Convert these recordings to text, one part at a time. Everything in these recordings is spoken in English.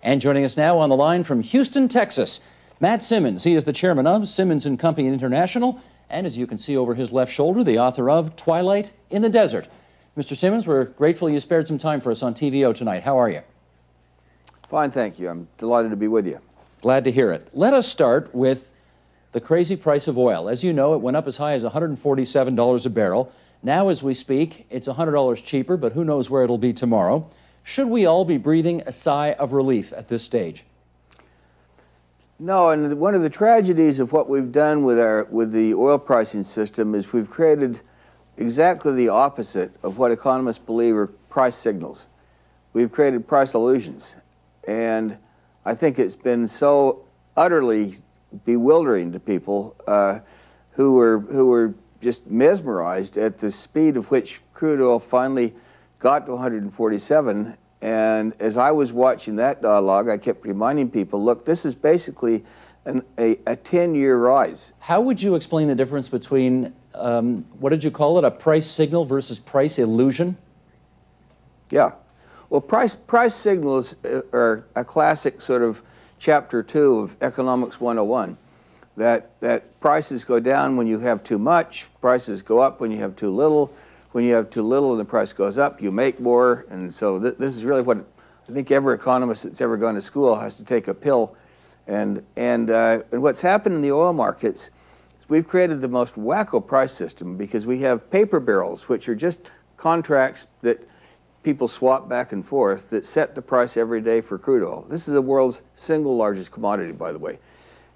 And joining us now on the line from Houston, Texas, Matt Simmons. He is the chairman of Simmons & Company International, and as you can see over his left shoulder, the author of Twilight in the Desert. Mr. Simmons, we're grateful you spared some time for us on TVO tonight. How are you? Fine, thank you. I'm delighted to be with you. Glad to hear it. Let us start with the crazy price of oil. As you know, it went up as high as $147 a barrel. Now, as we speak, it's $100 cheaper, but who knows where it'll be tomorrow. Should we all be breathing a sigh of relief at this stage? No, and one of the tragedies of what we've done with the oil pricing system is we've created exactly the opposite of what economists believe are price signals. We've created price illusions, and I think it's been so utterly bewildering to people who were just mesmerized at the speed of which crude oil finally got to 147, and as I was watching that dialogue, I kept reminding people, look, this is basically a 10-year rise. How would you explain the difference between, what did you call it, a price signal versus price illusion? Yeah. Well, price signals are a classic sort of chapter 2 of Economics 101, that prices go down when you have too much, prices go up when you have too little. When you have too little and the price goes up, you make more. And so this is really what I think every economist that's ever gone to school has to take a pill. And what's happened in the oil markets is we've created the most wacko price system because we have paper barrels, which are just contracts that people swap back and forth that set the price every day for crude oil. This is the world's single largest commodity, by the way.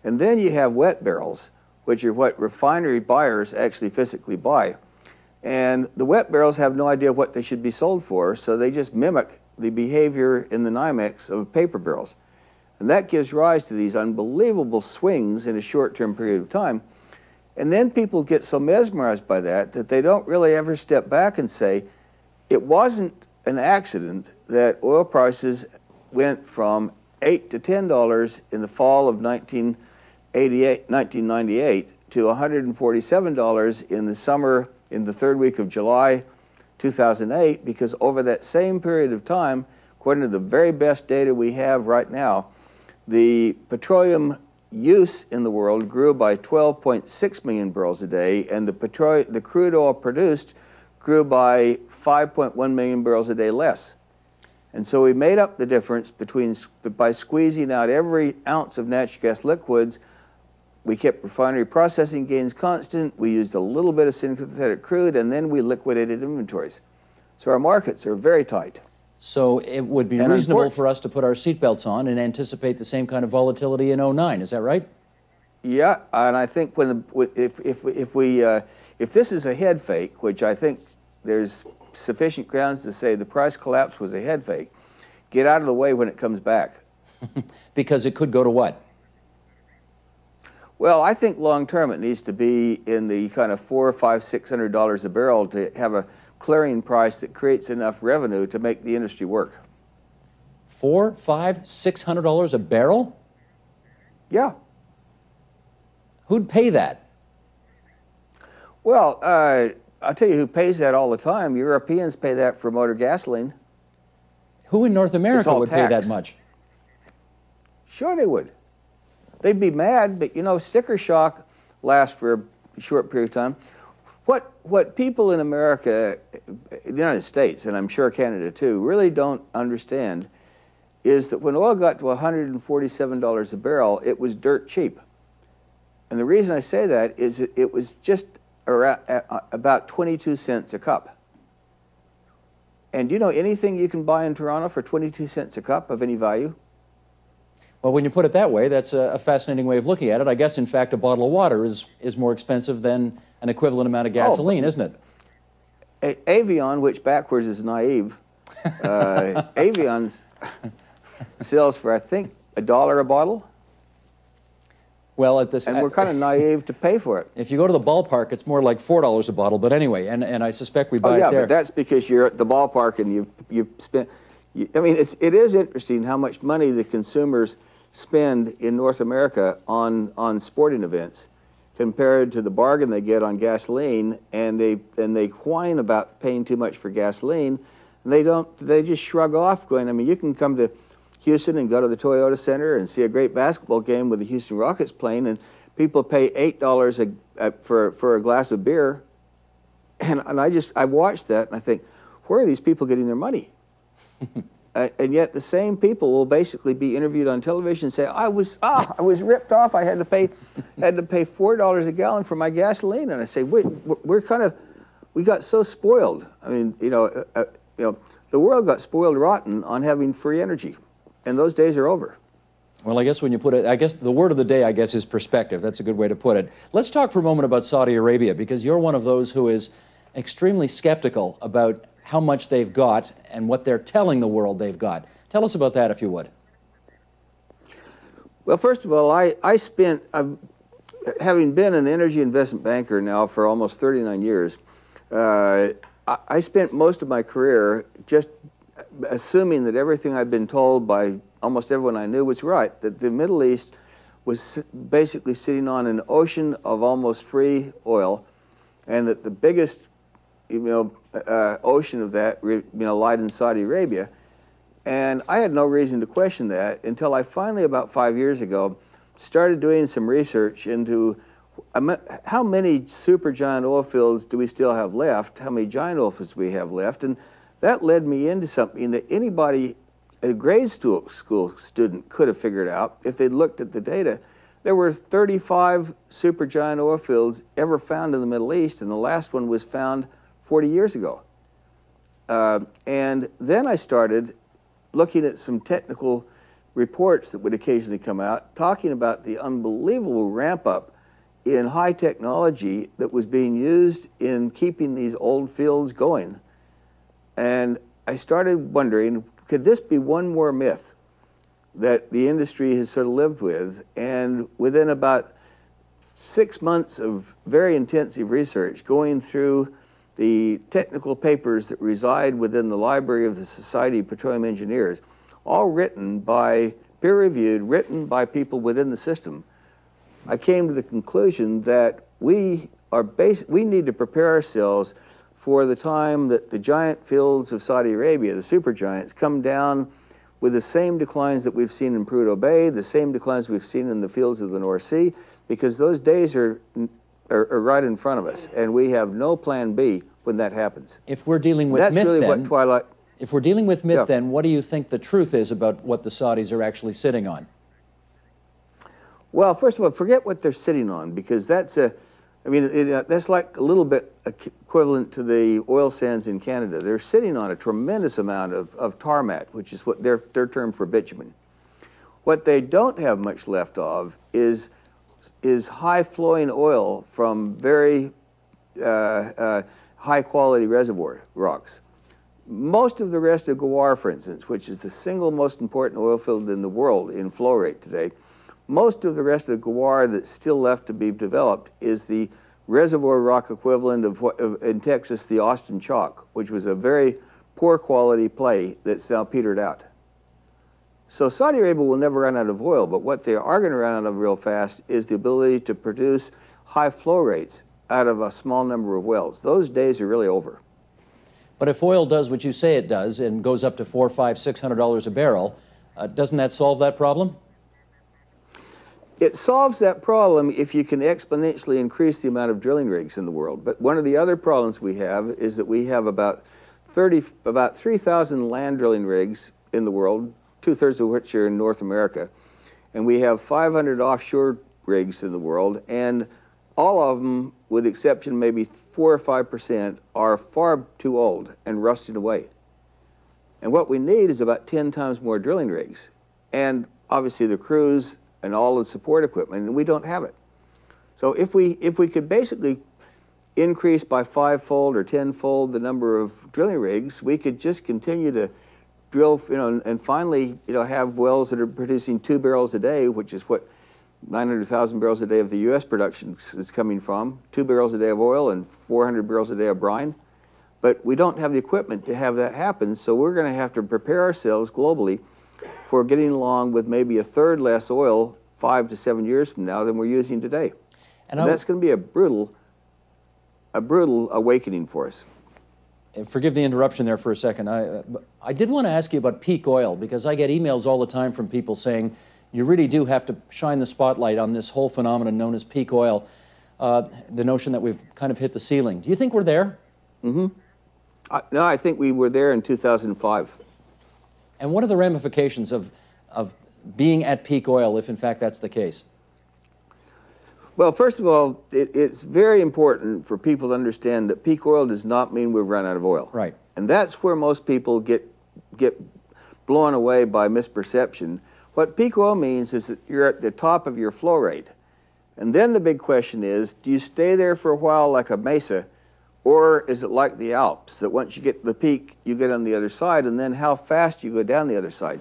And then you have wet barrels, which are what refinery buyers actually physically buy. And the wet barrels have no idea what they should be sold for, so they just mimic the behavior in the NYMEX of paper barrels. And that gives rise to these unbelievable swings in a short-term period of time. And then people get so mesmerized by that that they don't really ever step back and say, it wasn't an accident that oil prices went from $8 to $10 in the fall of 1998 to $147 in the summer, in the third week of July 2008, because over that same period of time, according to the very best data we have right now, the petroleum use in the world grew by 12.6 million barrels a day, and the crude oil produced grew by 5.1 million barrels a day less. And so we made up the difference by squeezing out every ounce of natural gas liquids. We kept refinery processing gains constant, we used a little bit of synthetic crude, and then we liquidated inventories. So our markets are very tight. So it would be reasonable for us to put our seatbelts on and anticipate the same kind of volatility in '09, is that right? Yeah, and I think if this is a head fake, which I think there's sufficient grounds to say the price collapse was a head fake, get out of the way when it comes back. Because it could go to what? Well, I think long term it needs to be in the kind of $400, $500, $600 a barrel to have a clearing price that creates enough revenue to make the industry work. $400, $500, $600 a barrel? Yeah. Who'd pay that? Well, I'll tell you who pays that all the time. Europeans pay that for motor gasoline. Who in North America would pay that much? Sure they would. They'd be mad, but you know, sticker shock lasts for a short period of time. What people in America, the United States, and I'm sure Canada too, really don't understand is that when oil got to $147 a barrel, it was dirt cheap. And the reason I say that is that it was just around, about 22 cents a cup. And do you know anything you can buy in Toronto for 22 cents a cup of any value? Well, when you put it that way, that's a fascinating way of looking at it. I guess, in fact, a bottle of water is more expensive than an equivalent amount of gasoline, isn't it? Avion, which backwards is naive, Avion sells for, I think, $1 a bottle. Well, at this, and we're kind of naive to pay for it. If you go to the ballpark, it's more like $4 a bottle. But anyway, and I suspect we buy it there. But that's because you're at the ballpark and you've spent. I mean, it is interesting how much money the consumers spend in North America on sporting events compared to the bargain they get on gasoline, and they whine about paying too much for gasoline, and they just shrug off, going, I mean, you can come to Houston and go to the Toyota Center and see a great basketball game with the Houston Rockets playing, and people pay $8 for a glass of beer, and I watched that and I think, where are these people getting their money? And yet the same people will basically be interviewed on television and say, I was ripped off. I had to pay $4 a gallon for my gasoline. And I say, we got so spoiled. I mean, the world got spoiled rotten on having free energy, and those days are over. Well, I guess when you put it, I guess the word of the day, I guess, is perspective. That's a good way to put it. Let's talk for a moment about Saudi Arabia, because you're one of those who is extremely skeptical about how much they've got and what they're telling the world they've got. Tell us about that, if you would. Well, first of all, having been an energy investment banker now for almost 39 years, I spent most of my career just assuming that everything I'd been told by almost everyone I knew was right, that the Middle East was basically sitting on an ocean of almost free oil, and that the biggest ocean of that lied in Saudi Arabia. And I had no reason to question that until I finally, about 5 years ago, started doing some research into how many supergiant oil fields do we still have left, how many giant oil fields we have left, and that led me into something that anybody, a grade school student, could have figured out if they'd looked at the data. There were 35 supergiant oil fields ever found in the Middle East, and the last one was found 40 years ago. And then I started looking at some technical reports that would occasionally come out, talking about the unbelievable ramp-up in high technology that was being used in keeping these old fields going. And I started wondering, could this be one more myth that the industry has sort of lived with? And within about 6 months of very intensive research, going through the technical papers that reside within the library of the Society of Petroleum Engineers, all written by, peer-reviewed, written by people within the system, I came to the conclusion that we need to prepare ourselves for the time that the giant fields of Saudi Arabia, the supergiants, come down with the same declines that we've seen in Prudhoe Bay, the same declines we've seen in the fields of the North Sea, because those days are right in front of us, and we have no plan B when that happens. If we're dealing with myth, then, if we're dealing with myth, then what do you think the truth is about what the Saudis are actually sitting on? Well, first of all, forget what they're sitting on, because that's that's like a little bit equivalent to the oil sands in Canada. They're sitting on a tremendous amount of tarmac, which is what their term for bitumen. What they don't have much left of is high-flowing oil from very high-quality reservoir rocks. Most of the rest of Ghawar, for instance, which is the single most important oil field in the world in flow rate today, most of the rest of Ghawar that's still left to be developed is the reservoir rock equivalent of in Texas, the Austin Chalk, which was a very poor quality play that's now petered out. So Saudi Arabia will never run out of oil, but what they are going to run out of real fast is the ability to produce high flow rates out of a small number of wells. Those days are really over. But if oil does what you say it does and goes up to $400, $500, $600 a barrel, doesn't that solve that problem? It solves that problem if you can exponentially increase the amount of drilling rigs in the world. But one of the other problems we have is that we have about 3,000 land drilling rigs in the world, 2/3 of which are in North America. And we have 500 offshore rigs in the world, and all of them, with exception maybe 4 or 5%, are far too old and rusted away. And what we need is about 10 times more drilling rigs, and obviously the crews and all the support equipment, and we don't have it. So if we could basically increase by 5-fold or 10-fold the number of drilling rigs, we could just continue to drill, and finally, have wells that are producing 2 barrels a day, which is what 900,000 barrels a day of the U.S. production is coming from, 2 barrels a day of oil and 400 barrels a day of brine. But we don't have the equipment to have that happen, so we're going to have to prepare ourselves globally for getting along with maybe 1/3 less oil 5 to 7 years from now than we're using today. And that's going to be a brutal awakening for us. Forgive the interruption there for a second. I did want to ask you about peak oil, because I get emails all the time from people saying you really do have to shine the spotlight on this whole phenomenon known as peak oil, the notion that we've kind of hit the ceiling. Do you think we're there? Mm-hmm. No, I think we were there in 2005. And what are the ramifications of being at peak oil, if in fact that's the case? Well, first of all, it's very important for people to understand that peak oil does not mean we've run out of oil. Right. And that's where most people get blown away by misperception. What peak oil means is that you're at the top of your flow rate. And then the big question is, do you stay there for a while like a mesa, or is it like the Alps, that once you get to the peak, you get on the other side, and then how fast you go down the other side?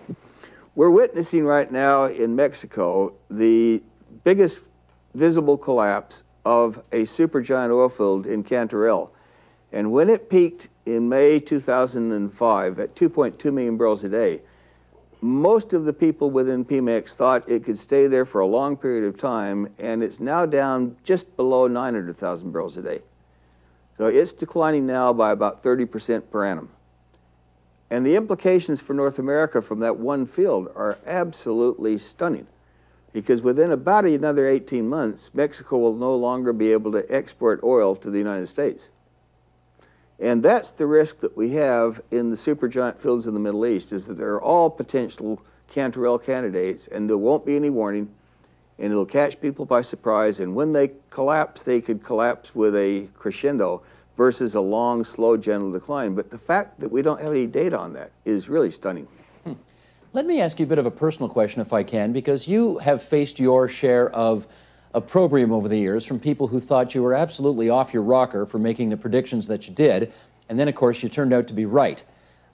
We're witnessing right now in Mexico the biggest visible collapse of a supergiant oil field in Cantarell. And when it peaked in May 2005 at 2.2 million barrels a day, most of the people within Pemex thought it could stay there for a long period of time, and it's now down just below 900,000 barrels a day. So it's declining now by about 30% per annum. And the implications for North America from that one field are absolutely stunning, because within about another 18 months, Mexico will no longer be able to export oil to the United States. And that's the risk that we have in the supergiant fields in the Middle East, is that they're all potential Cantarell candidates, and there won't be any warning, and it'll catch people by surprise, and when they collapse, they could collapse with a crescendo versus a long, slow, gentle decline. But the fact that we don't have any data on that is really stunning. Let me ask you a bit of a personal question, if I can, because you have faced your share of opprobrium over the years from people who thought you were absolutely off your rocker for making the predictions that you did, and then, of course, you turned out to be right.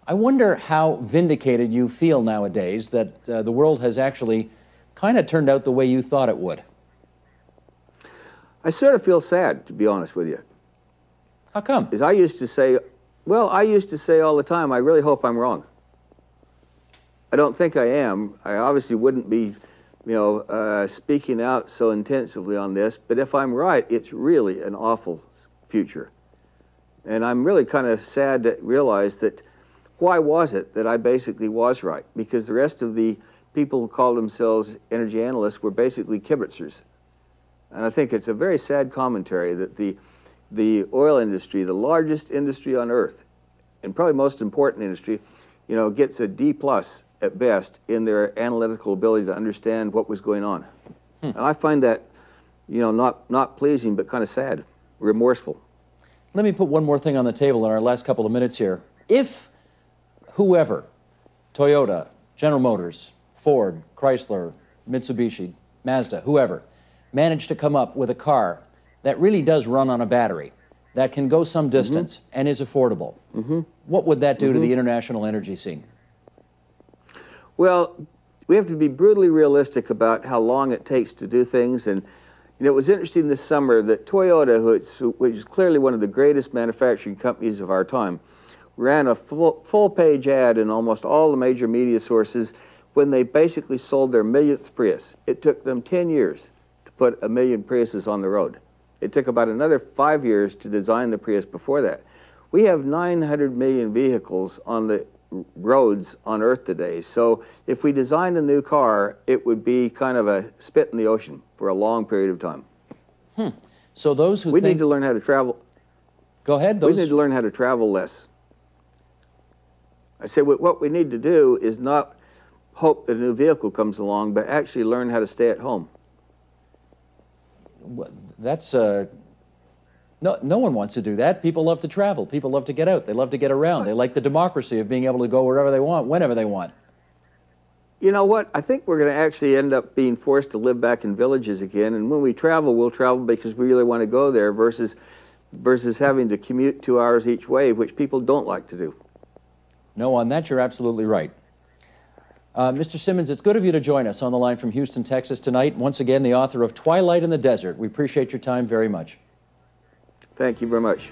I wonder how vindicated you feel nowadays that the world has actually kind of turned out the way you thought it would. I sort of feel sad, to be honest with you. How come? Because I used to say all the time, I really hope I'm wrong. I don't think I am. I obviously wouldn't be, speaking out so intensively on this, but if I'm right, it's really an awful future. And I'm really kind of sad to realize that, why was it that I basically was right? Because the rest of the people who call themselves energy analysts were basically kibitzers. And I think it's a very sad commentary that the oil industry, the largest industry on earth, and probably most important industry, gets a D+ at best in their analytical ability to understand what was going on. And I find that, not pleasing, but kind of sad, remorseful. Let me put one more thing on the table in our last couple of minutes here. If whoever, Toyota, General Motors, Ford, Chrysler, Mitsubishi, Mazda, whoever, managed to come up with a car that really does run on a battery, that can go some distance and is affordable, what would that do to the international energy scene? Well, we have to be brutally realistic about how long it takes to do things. And it was interesting this summer that Toyota, which is clearly one of the greatest manufacturing companies of our time, ran a full-page ad in almost all the major media sources when they basically sold their millionth Prius. It took them 10 years to put 1 million Priuses on the road. It took about another 5 years to design the Prius before that. We have 900 million vehicles on the roads on Earth today. So if we designed a new car, it would be kind of a spit in the ocean for a long period of time. So those who we need to learn how to travel. Go ahead. We need to learn how to travel less. I say what we need to do is not hope that a new vehicle comes along, but actually learn how to stay at home. That's no one wants to do that. People love to travel. People love to get out. They love to get around. They like the democracy of being able to go wherever they want, whenever they want. You know what? I think we're going to actually end up being forced to live back in villages again. And when we travel, we'll travel because we really want to go there versus having to commute 2 hours each way, which people don't like to do. No, on that you're absolutely right. Mr. Simmons, it's good of you to join us on the line from Houston, Texas tonight. Once again, the author of Twilight in the Desert. We appreciate your time very much. Thank you very much.